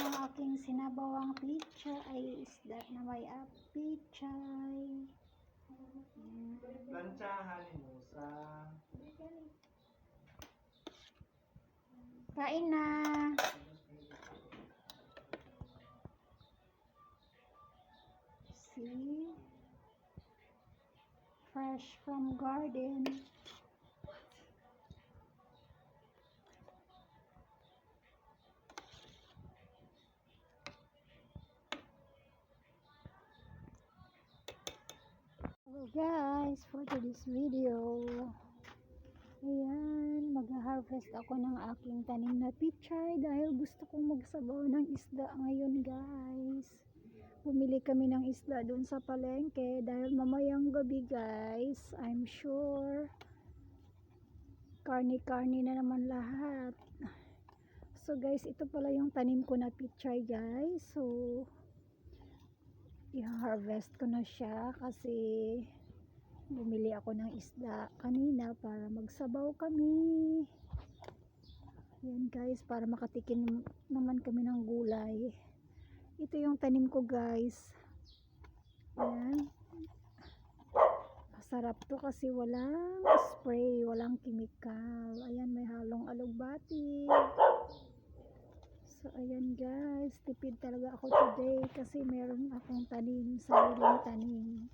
ang aking sinabawang pichay ay isda na may pichay. Planchahan mo sa Kain na. See? Fresh from garden. Hello guys, for today's video. Ayan, mag-harvest ako ng aking tanim na pichay dahil gusto kong magsabaw ng isda ngayon guys. Bumili kami ng isda doon sa palengke dahil mamayang gabi guys, I'm sure karni-karni na naman lahat. So guys, ito pala yung tanim ko na pichay guys. So i-harvest ko na siya kasi bumili ako ng isda kanina para magsabaw kami. Yan guys, para makatikim naman kami ng gulay. Ito yung tanim ko guys. Ayan. Masarap to kasi walang spray, walang chemical. Ayan, may halong alugbati. So ayan guys, tipid talaga ako today kasi meron akong tanim, sariling tanim.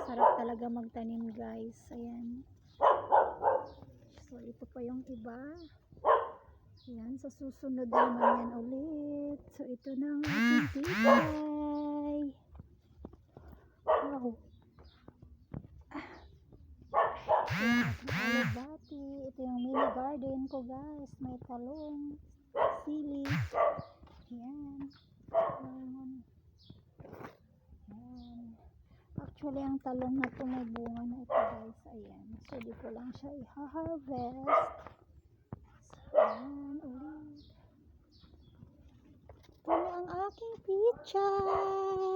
Sarap talaga magtanim guys. Ayan. So ito pa yung iba. Ayan, sa susunod naman yan ulit. So ito na ang aking pichay. Wow. Alabati. Ito yung mini garden ko guys. May talong, sili. Ayan. Ayan. Actually, ang talong na ito may bunga na ito guys. Ayan. So, di ko lang siya i-harvest. So, ayan ulit. Ito na ang aking pichay.